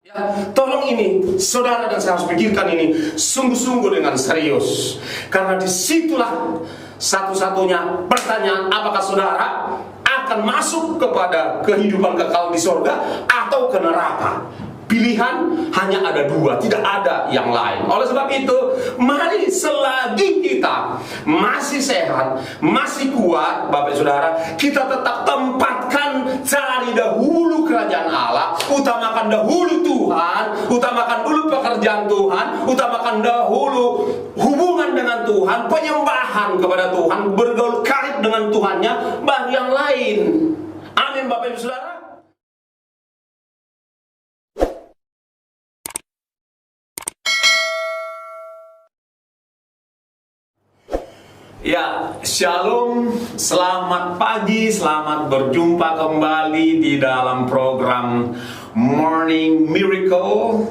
Ya, tolong ini, saudara dan saya harus pikirkan ini sungguh-sungguh dengan serius. Karena disitulah satu-satunya pertanyaan, apakah saudara akan masuk kepada kehidupan kekal di surga atau ke neraka. Pilihan hanya ada dua, tidak ada yang lain. Oleh sebab itu, mari selagi kita masih sehat, masih kuat, Bapak Saudara, kita tetap tempatkan, cari dahulu kerajaan Allah, utamakan dahulu Tuhan, utamakan dulu pekerjaan Tuhan, utamakan dahulu hubungan dengan Tuhan, penyembahan kepada Tuhan, bergaul karib dengan Tuhannya, baru yang lain. Amin, Bapak Ibu Saudara. Ya, shalom, selamat pagi, selamat berjumpa kembali di dalam program Morning Miracle.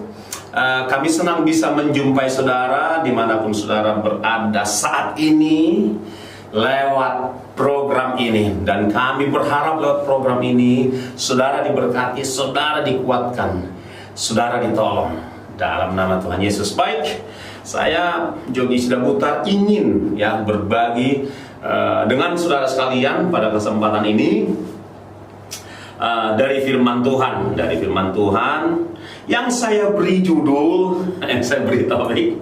Kami senang bisa menjumpai saudara dimanapun saudara berada saat ini lewat program ini. Dan kami berharap lewat program ini saudara diberkati, saudara dikuatkan, saudara ditolong dalam nama Tuhan Yesus. Baik, saya Jogi Sidaputra ingin berbagi dengan saudara sekalian pada kesempatan ini dari firman Tuhan yang saya beri judul, topik,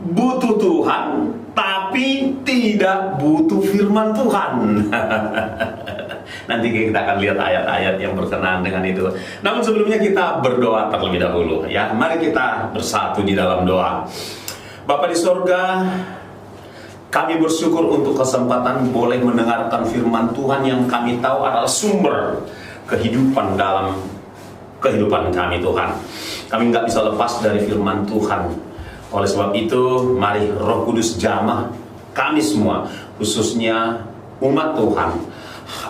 butuh Tuhan tapi tidak butuh firman Tuhan. Nanti kita akan lihat ayat-ayat yang berkenaan dengan itu. Namun sebelumnya kita berdoa terlebih dahulu ya. Mari kita bersatu di dalam doa. Bapa di sorga, kami bersyukur untuk kesempatan boleh mendengarkan firman Tuhan yang kami tahu adalah sumber kehidupan dalam kehidupan kami, Tuhan. Kami nggak bisa lepas dari firman Tuhan. Oleh sebab itu, mari Roh Kudus jamah kami semua, khususnya umat Tuhan,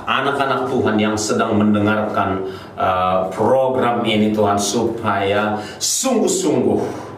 anak-anak Tuhan yang sedang mendengarkan program ini, Tuhan, supaya sungguh-sungguh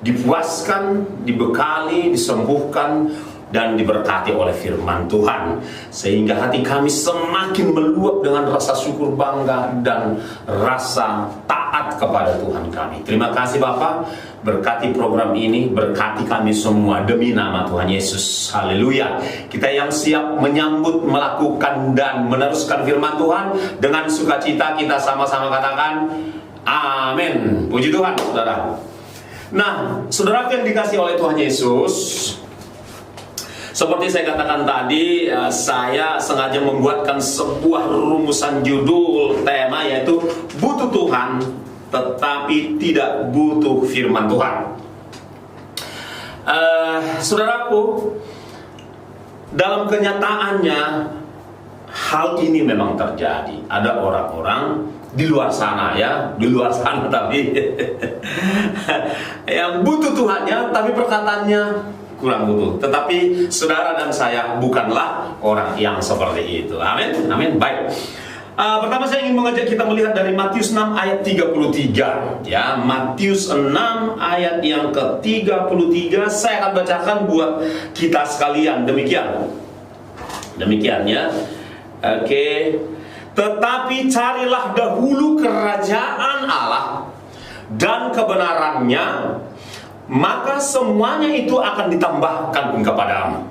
dipuaskan, dibekali, disembuhkan, dan diberkati oleh firman Tuhan, sehingga hati kami semakin meluap dengan rasa syukur, bangga, dan rasa taat kepada Tuhan kami. Terima kasih Bapa, berkati program ini, berkati kami semua demi nama Tuhan Yesus. Haleluya. Kita yang siap menyambut, melakukan, dan meneruskan firman Tuhan dengan sukacita, kita sama-sama katakan amin. Puji Tuhan, saudara. Nah, saudara yang dikasih oleh Tuhan Yesus, seperti saya katakan tadi, saya sengaja membuatkan sebuah rumusan judul tema, yaitu butuh Tuhan tetapi tidak butuh firman Tuhan. Saudaraku, dalam kenyataannya hal ini memang terjadi. Ada orang-orang di luar sana tapi yang butuh Tuhannya, tapi perkataannya kurang butuh. Tetapi saudara dan saya bukanlah orang yang seperti itu. Amin, amin. Baik. Pertama saya ingin mengajak kita melihat dari Matius 6 ayat 33. Ya, Matius 6 ayat yang ke-33 saya akan bacakan buat kita sekalian. Demikian ya. Oke. Tetapi carilah dahulu kerajaan Allah dan kebenarannya, maka semuanya itu akan ditambahkan kepadamu.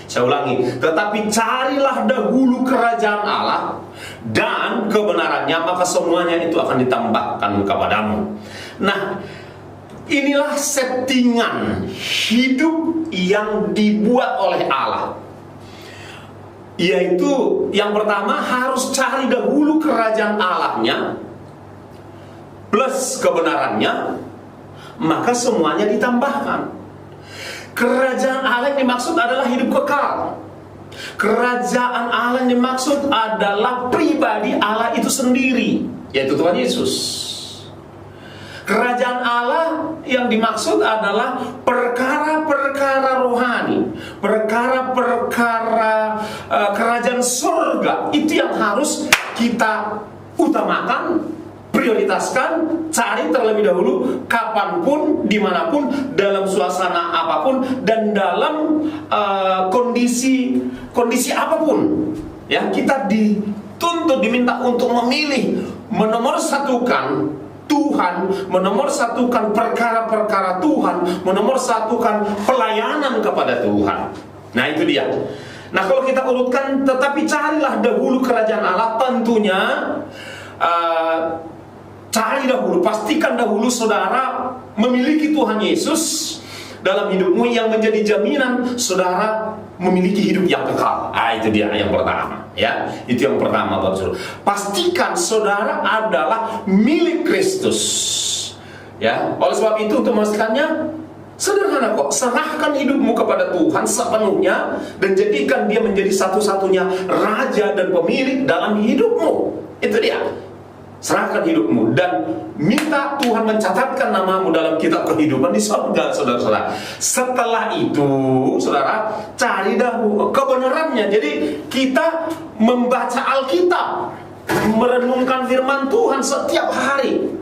Saya ulangi, tetapi carilah dahulu kerajaan Allah dan kebenarannya, maka semuanya itu akan ditambahkan kepadamu. Nah, inilah settingan hidup yang dibuat oleh Allah, yaitu yang pertama harus cari dahulu kerajaan Allahnya plus kebenarannya, maka semuanya ditambahkan. Kerajaan Allah yang dimaksud adalah hidup kekal. Kerajaan Allah yang dimaksud adalah pribadi Allah itu sendiri, yaitu Tuhan Yesus. Kerajaan Allah yang dimaksud adalah perkara-perkara rohani, perkara-perkara kerajaan surga. Itu yang harus kita utamakan, prioritaskan, cari terlebih dahulu, kapanpun, dimanapun, dalam suasana apapun, dan dalam kondisi apapun. Ya, kita dituntut, diminta untuk memilih, menomorsatukan Tuhan, menomorsatukan perkara-perkara Tuhan, menomorsatukan pelayanan kepada Tuhan. Nah, itu dia. Nah, kalau kita urutkan, tetapi carilah dahulu kerajaan Allah, tentunya cari dahulu, pastikan dahulu saudara memiliki Tuhan Yesus dalam hidupmu, yang menjadi jaminan saudara memiliki hidup yang kekal. Itu dia yang pertama, ya. Itu yang pertama, Bapak Saudara. Pastikan saudara adalah milik Kristus, ya. Oleh sebab itu, untuk memastikannya sederhana kok. Serahkan hidupmu kepada Tuhan sepenuhnya dan jadikan dia menjadi satu-satunya raja dan pemilik dalam hidupmu. Itu dia. Serahkan hidupmu dan minta Tuhan mencatatkan namamu dalam kitab kehidupan di surga, saudara-saudara. Setelah itu, saudara, cari dahulu kebenarannya. Jadi kita membaca Alkitab, merenungkan firman Tuhan setiap hari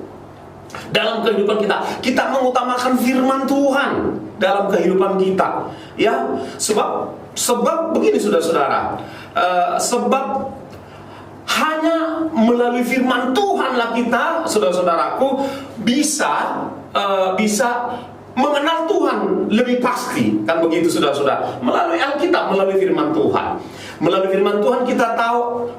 dalam kehidupan kita. Kita mengutamakan firman Tuhan dalam kehidupan kita, ya. Sebab begini, saudara-saudara, sebab hanya melalui firman Tuhanlah kita, saudara-saudaraku, bisa mengenal Tuhan lebih pasti, kan begitu, saudara-saudara. Melalui Alkitab, melalui firman Tuhan. Melalui firman Tuhan kita tahu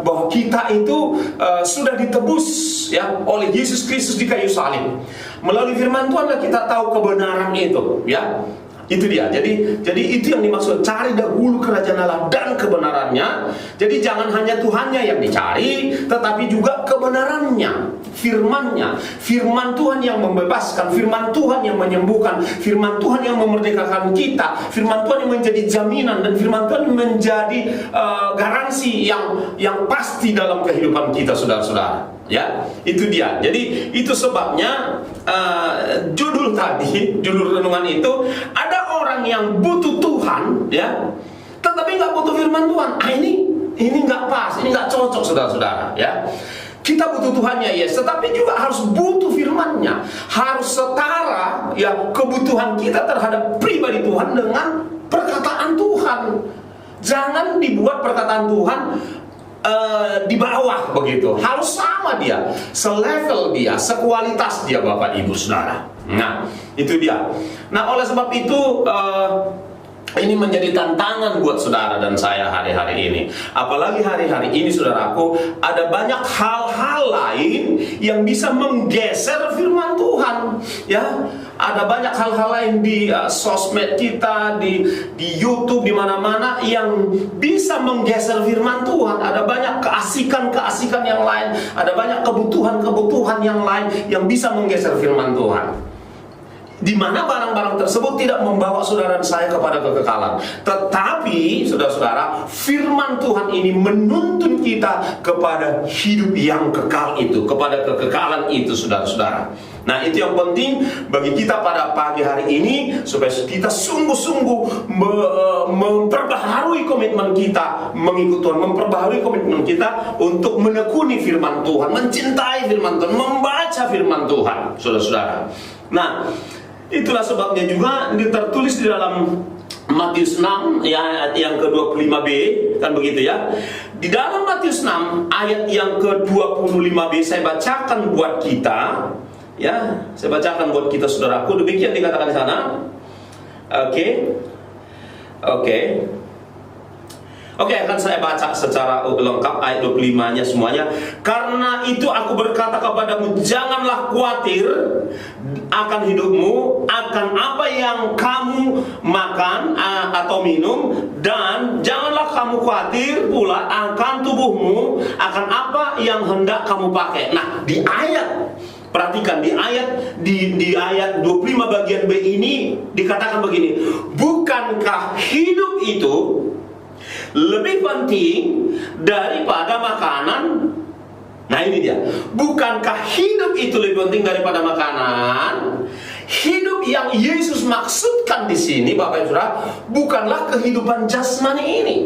bahwa kita itu sudah ditebus, ya, oleh Yesus Kristus di kayu salib. Melalui firman Tuhanlah kita tahu kebenaran itu, ya. Itu dia. Jadi itu yang dimaksud, cari dahulu kerajaan Allah dan kebenarannya. Jadi jangan hanya Tuhannya yang dicari, tetapi juga kebenarannya, firman-Nya. Firman Tuhan yang membebaskan, firman Tuhan yang menyembuhkan, firman Tuhan yang memerdekakan kita, firman Tuhan yang menjadi jaminan, dan firman Tuhan yang menjadi garansi yang pasti dalam kehidupan kita, saudara-saudara. Ya, itu dia. Jadi itu sebabnya judul renungan itu, ada orang yang butuh Tuhan, ya, tetapi nggak butuh firman Tuhan. Ini nggak pas, ini nggak cocok, saudara-saudara, ya. Kita butuh Tuhannya, yes, tetapi juga harus butuh firman-Nya. Harus setara, ya, kebutuhan kita terhadap pribadi Tuhan dengan perkataan Tuhan. Jangan dibuat perkataan Tuhan di bawah begitu. Harus sama dia, selevel dia, sekualitas dia, Bapak Ibu Saudara. Nah, itu dia. Nah, oleh sebab itu ini menjadi tantangan buat saudara dan saya hari-hari ini. Apalagi hari-hari ini, saudaraku, ada banyak hal-hal lain yang bisa menggeser firman Tuhan, ya. Ada banyak hal-hal lain di sosmed kita, di YouTube, di mana-mana, yang bisa menggeser firman Tuhan. Ada banyak keasikan-keasikan yang lain, ada banyak kebutuhan-kebutuhan yang lain yang bisa menggeser firman Tuhan, di mana barang-barang tersebut tidak membawa saudara dan saya kepada kekekalan. Tetapi, saudara-saudara, firman Tuhan ini menuntun kita kepada hidup yang kekal itu, kepada kekekalan itu, saudara-saudara. Nah, itu yang penting bagi kita pada pagi hari ini, supaya kita sungguh-sungguh memperbaharui komitmen kita mengikut Tuhan, memperbaharui komitmen kita untuk menekuni firman Tuhan, mencintai firman Tuhan, membaca firman Tuhan, saudara-saudara. Nah, itulah sebabnya juga tertulis di dalam Matius 6 ya, ayat yang ke-25b, kan begitu, ya. Di dalam Matius 6 ayat yang ke-25b saya bacakan buat kita, ya. Saya bacakan buat kita, saudaraku. Demikian dikatakan di sana. Oke, akan saya baca secara lengkap ayat 25-nya semuanya. Karena itu aku berkata kepadamu, janganlah khawatir akan hidupmu, akan apa yang kamu makan atau minum, dan janganlah kamu khawatir pula akan tubuhmu, akan apa yang hendak kamu pakai. Nah, di ayat, perhatikan, di ayat 25 bagian B ini dikatakan begini, bukankah hidup itu lebih penting daripada makanan? Nah, ini dia. Bukankah hidup itu lebih penting daripada makanan? Hidup yang Yesus maksudkan di sini, Bapak Ibu Saudara, bukanlah kehidupan jasmani ini.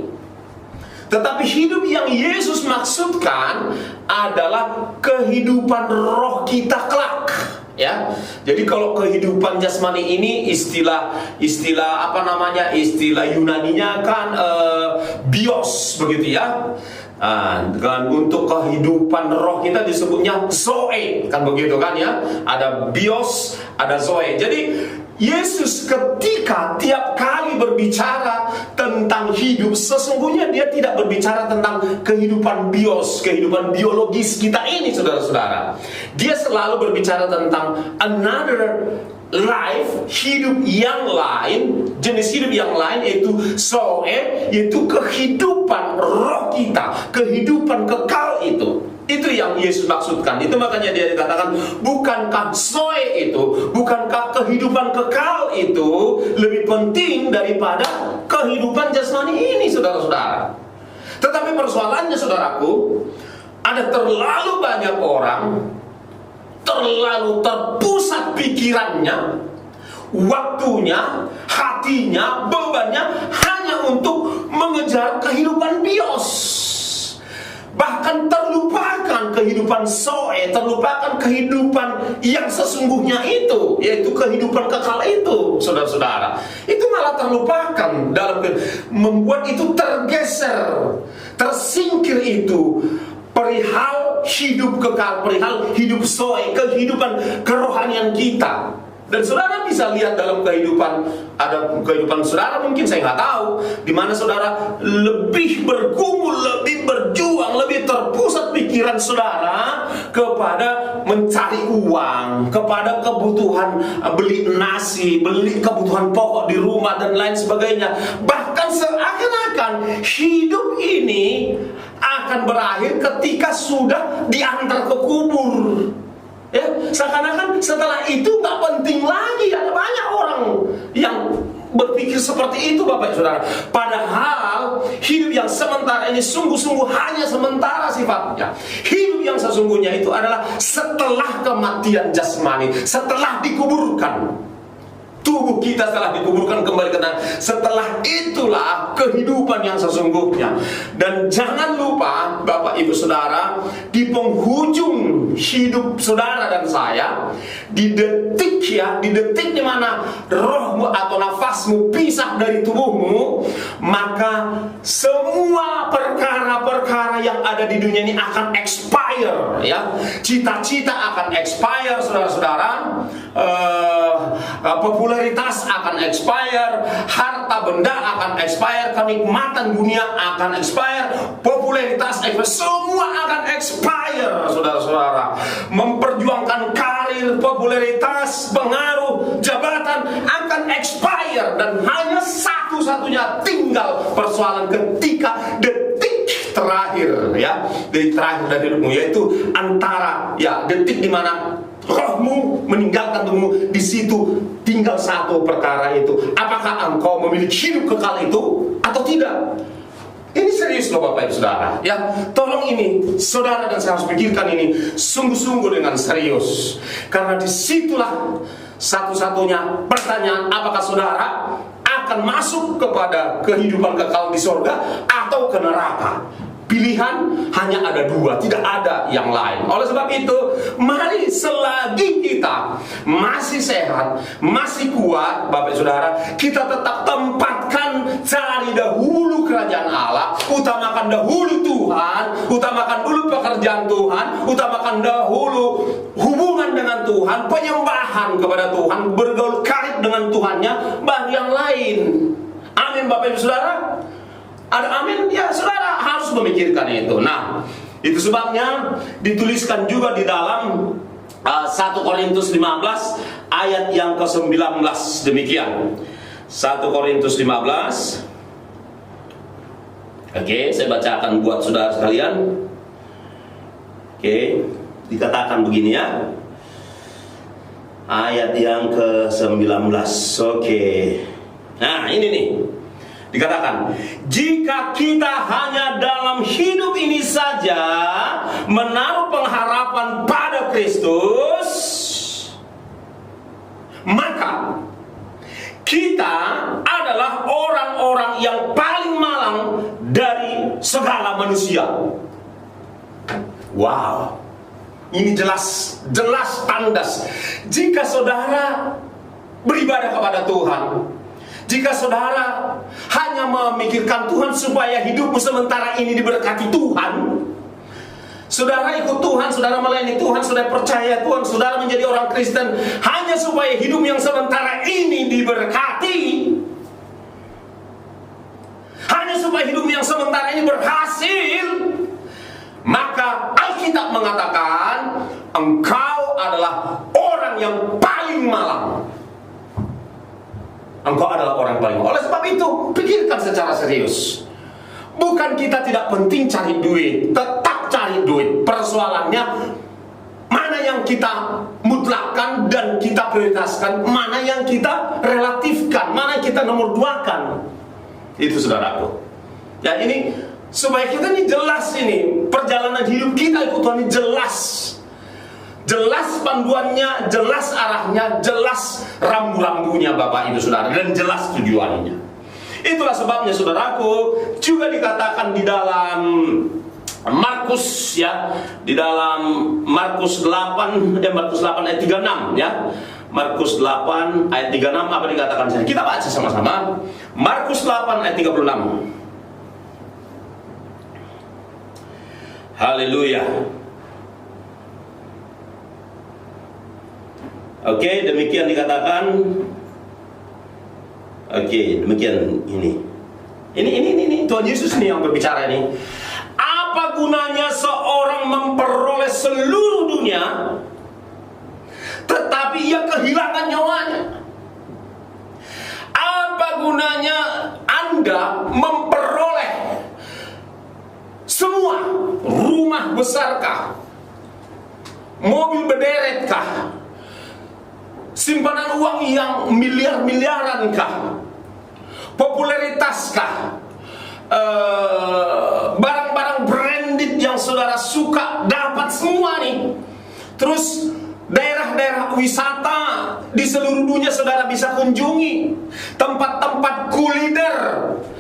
Tetapi hidup yang Yesus maksudkan adalah kehidupan roh kita kelak. Ya, jadi kalau kehidupan jasmani ini istilah apa namanya, istilah Yunaninya kan bios, begitu ya. Dan untuk kehidupan roh kita disebutnya zoe, kan begitu kan ya? Ada bios, ada zoe. Jadi Yesus ketika tiap kali berbicara tentang hidup, sesungguhnya dia tidak berbicara tentang kehidupan bios, kehidupan biologis kita ini, saudara-saudara. Dia selalu berbicara tentang another life, hidup yang lain, jenis hidup yang lain, yaitu zoe, yaitu kehidupan roh kita, kehidupan kekal itu. Itu yang Yesus maksudkan. Itu makanya dia dikatakan, bukankah zoe itu, bukankah kehidupan kekal itu lebih penting daripada kehidupan jasmani ini, saudara-saudara. Tetapi persoalannya, saudaraku, ada terlalu banyak orang terlalu terpusat pikirannya, waktunya, hatinya, bebannya hanya untuk mengejar kehidupan bios. Bahkan terlupakan kehidupan zoe, terlupakan kehidupan yang sesungguhnya itu, yaitu kehidupan kekal itu, saudara-saudara. Itu malah terlupakan, dalam membuat itu tergeser, tersingkir itu. Perihal hidup kekal, perihal hidup zoe, kehidupan kerohanian kita. Dan saudara bisa lihat dalam kehidupan, ada kehidupan saudara mungkin saya nggak tahu, di mana saudara lebih bergumul, lebih berjuang, lebih terpusat pikiran saudara kepada mencari uang, kepada kebutuhan beli nasi, beli kebutuhan pokok di rumah dan lain sebagainya. Bahkan seakan-akan hidup ini akan berakhir ketika sudah diantar ke kubur. Ya, seakan-akan setelah itu nggak penting lagi. Ada banyak orang yang berpikir seperti itu, Bapak Saudara. Padahal hidup yang sementara ini sungguh-sungguh hanya sementara sifatnya. Hidup yang sesungguhnya itu adalah setelah kematian jasmani, setelah dikuburkan. Tubuh kita setelah dikuburkan kembali ke tanah. Setelah itulah kehidupan yang sesungguhnya. Dan jangan lupa, Bapak Ibu Saudara, di penghujung hidup saudara dan saya, di detik di mana rohmu atau nafasmu pisah dari tubuhmu, maka semua perkara-perkara yang ada di dunia ini akan expire, ya. Cita-cita akan expire, saudara-saudara. Popularitas akan expire, harta benda akan expire, kenikmatan dunia akan expire, popularitas semua akan expire, saudara-saudara. Memperjuangkan karir, popularitas, pengaruh, jabatan akan expire, dan hanya satu-satunya tinggal persoalan ketika detik terakhir, ya, detik terakhir dari hidupmu, yaitu antara detik di mana rohmu meninggalkan tubuhmu. Di situ tinggal satu perkara itu, apakah engkau memiliki hidup kekal itu atau tidak? Ini serius loh Bapak Ibu Saudara, ya. Tolong ini saudara dan saya harus pikirkan ini sungguh-sungguh dengan serius, karena disitulah satu-satunya pertanyaan, apakah saudara akan masuk kepada kehidupan kekal di surga atau ke neraka. Pilihan hanya ada dua, tidak ada yang lain. Oleh sebab itu, mari selagi kita masih sehat, masih kuat, Bapak Saudara, kita tetap tempatkan, cari dahulu kerajaan Allah, utamakan dahulu Tuhan, utamakan dulu pekerjaan Tuhan, utamakan dahulu hubungan dengan Tuhan, penyembahan kepada Tuhan, bergaul karib dengan Tuhannya, baru yang lain. Amin, Bapak Ibu Saudara. Ada amin? Ya, saudara harus memikirkan itu. Nah, itu sebabnya dituliskan juga di dalam 1 Korintus 15 ayat yang ke-19 demikian. 1 Korintus 15. Oke, saya bacakan buat saudara sekalian. Oke, dikatakan begini ya. Ayat yang ke-19. Oke. Nah, ini nih. Dikatakan, jika kita hanya dalam hidup ini saja menaruh pengharapan pada Kristus, maka kita adalah orang-orang yang paling malang dari segala manusia. Wow, ini jelas tandas. Jika saudara beribadah kepada Tuhan, Jika saudara hanya memikirkan Tuhan supaya hidupmu sementara ini diberkati Tuhan, saudara ikut Tuhan, saudara melayani Tuhan, saudara percaya Tuhan, saudara menjadi orang Kristen hanya supaya hidup yang sementara ini diberkati, hanya supaya hidup yang sementara ini berhasil, maka Alkitab mengatakan engkau adalah orang yang paling malang. Engkau adalah orang paling malang. Oleh sebab itu, pikirkan secara serius. Bukan kita tidak penting cari duit, tetap cari duit. Persoalannya mana yang kita mutlakkan dan kita prioritaskan, mana yang kita relatifkan, mana yang kita nomor duakan. Itu saudaraku. Ya, ini supaya kita ini jelas, ini perjalanan hidup kita ikut Tuhan ini jelas. Jelas panduannya, jelas arahnya, jelas rambu-rambunya Bapak Ibu Saudara, dan jelas tujuannya. Itulah sebabnya saudaraku, juga dikatakan di dalam Markus, ya, di dalam Markus 8 ayat 36, ya. Markus 8 ayat 36 apa dikatakan di sini? Kita baca sama-sama. Markus 8 ayat 36. Haleluya. Oke, demikian dikatakan. Oke, demikian ini. Ini Tuhan Yesus nih yang berbicara ini. Apa gunanya seorang memperoleh seluruh dunia tetapi ia kehilangan nyawanya? Apa gunanya Anda memperoleh semua rumah besarkah, mobil berderetkah, simpanan uang yang miliar-miliarankah, popularitaskah, barang-barang branded yang saudara suka dapat semua nih. Terus daerah-daerah wisata di seluruh dunia saudara bisa kunjungi, tempat-tempat kuliner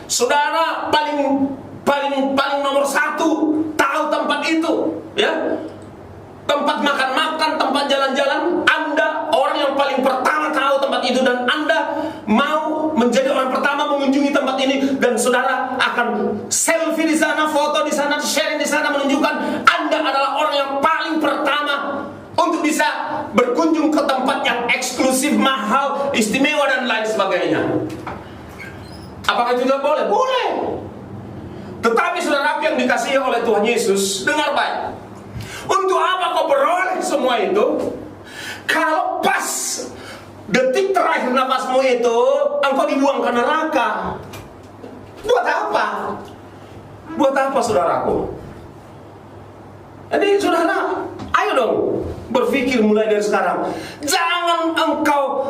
saudara paling nomor satu, tahu tempat itu, ya. Tempat makan-makan, tempat jalan-jalan, Anda orang yang paling pertama tahu tempat itu, dan Anda mau menjadi orang pertama mengunjungi tempat ini, dan saudara akan selfie di sana, foto di sana, sharing di sana, menunjukkan Anda adalah orang yang paling pertama untuk bisa berkunjung ke tempat yang eksklusif, mahal, istimewa, dan lain sebagainya. Apakah itu tidak boleh? Boleh. Tetapi saudara yang dikasihi oleh Tuhan Yesus, dengar baik. Untuk apa kau beroleh semua itu kalau pas detik terakhir nafasmu itu engkau dibuang ke neraka? Buat apa? Buat apa saudaraku? Jadi saudara, ayo dong berpikir mulai dari sekarang. Jangan engkau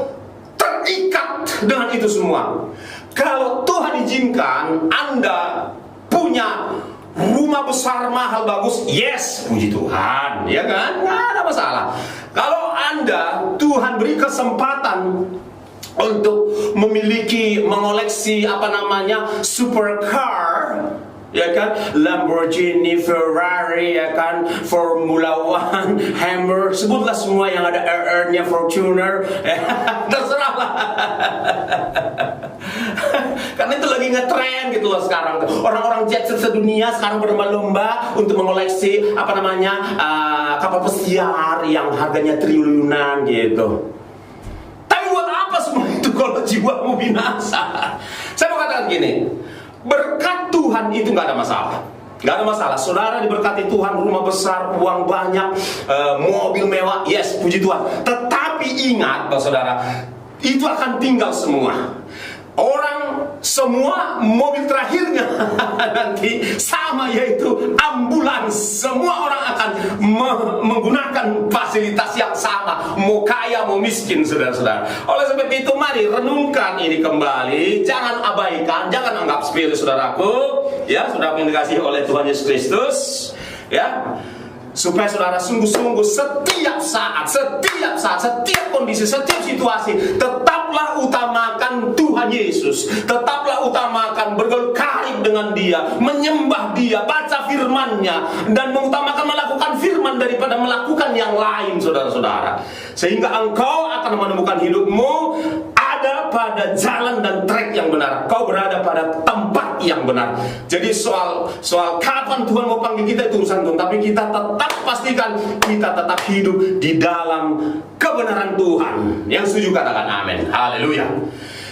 terikat dengan itu semua. Kalau Tuhan izinkan Anda punya rumah besar, mahal, bagus, yes, puji Tuhan, ya kan? Nggak ada masalah. Kalau Anda, Tuhan beri kesempatan untuk memiliki, mengoleksi supercar, ya kan, Lamborghini, Ferrari, ya kan, Formula One, Hammer, sebutlah semua yang ada R-nya, Fortuner, terserahlah. Karena itu lagi ngetren gitu loh sekarang. Orang-orang jet set sedunia sekarang berlomba-lomba untuk mengoleksi kapal pesiar yang harganya triliunan gitu. Tapi buat apa semua itu kalau jiwamu binasa? Saya mau katakan gini, berkat Tuhan itu nggak ada masalah. Nggak ada masalah. Saudara diberkati Tuhan, rumah besar, uang banyak, mobil mewah, yes, puji Tuhan. Tetapi ingat bahwa saudara, itu akan tinggal semua. Orang semua mobil terakhirnya nanti sama, yaitu ambulans. Semua orang akan menggunakan fasilitas yang sama, mau kaya mau miskin, saudara-saudara. Oleh sebab itu mari renungkan ini kembali, jangan abaikan, jangan anggap sepele saudaraku, ya, saudara yang dikasihi oleh Tuhan Yesus Kristus, ya. Supaya saudara sungguh-sungguh setiap saat, setiap kondisi, setiap situasi, tetaplah utamakan Tuhan Yesus. Tetaplah utamakan bergaul karib dengan Dia, menyembah Dia, baca firman-Nya, dan mengutamakan melakukan firman daripada melakukan yang lain, saudara-saudara. Sehingga engkau akan menemukan hidupmu ada pada jalan dan trek yang benar. Kau berada pada tempat yang benar. Jadi soal kapan Tuhan mau panggil kita itu urusan Tuhan, tapi kita tetap pastikan kita tetap hidup di dalam kebenaran Tuhan. Yang setuju katakan amin. Haleluya.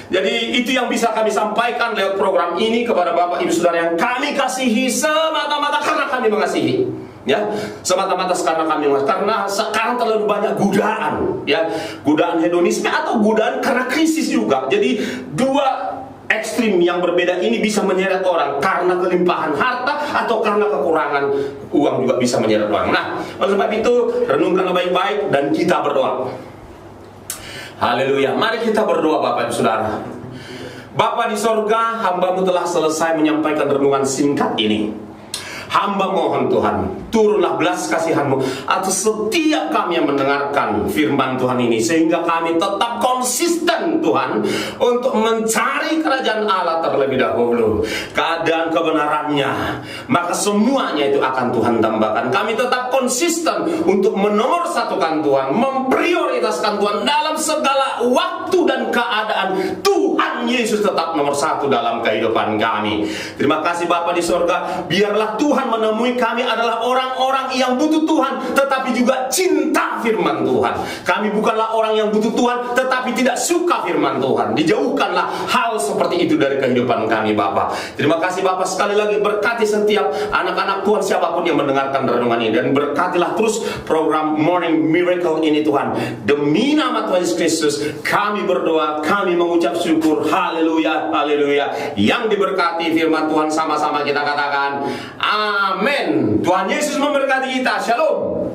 Jadi itu yang bisa kami sampaikan lewat program ini kepada Bapak Ibu Saudara yang kami kasihi, semata-mata karena kami mengasihi. Ya, semata-mata karena kami mengasihi. Karena sekarang terlalu banyak godaan, ya, godaan hedonisme atau godaan karena krisis juga. Jadi dua ekstrim yang berbeda ini bisa menyeret orang karena kelimpahan harta atau karena kekurangan uang juga bisa menyeret orang. Nah, oleh sebab itu renungkan baik-baik dan kita berdoa. Haleluya. Mari kita berdoa Bapak Ibu Saudara. Bapa di sorga, hamba-Mu telah selesai menyampaikan renungan singkat ini. Hamba mohon Tuhan, turunlah belas kasihan-Mu atas setiap kami yang mendengarkan firman Tuhan ini, sehingga kami tetap konsisten Tuhan untuk mencari kerajaan Allah terlebih dahulu, keadaan kebenarannya, maka semuanya itu akan Tuhan tambahkan. Kami tetap konsisten untuk menomorsatukan Tuhan, memprioritaskan Tuhan dalam segala waktu dan keadaan. Tuhan Yesus tetap nomor satu dalam kehidupan kami. Terima kasih Bapa di sorga, biarlah Tuhan menemui kami adalah orang-orang yang butuh Tuhan tetapi juga cinta firman Tuhan. Kami bukanlah orang yang butuh Tuhan tetapi tidak suka firman Tuhan. Dijauhkanlah hal seperti itu dari kehidupan kami Bapa. Terima kasih Bapa, sekali lagi berkati setiap anak-anak Tuhan siapapun yang mendengarkan renungan ini, dan berkatilah terus program Morning Miracle ini Tuhan. Demi nama Tuhan Yesus Kristus kami berdoa, kami mengucap syukur. Haleluya, haleluya. Yang diberkati firman Tuhan sama-sama kita katakan amin. Tuhan Yesus memberkati kita. Shalom.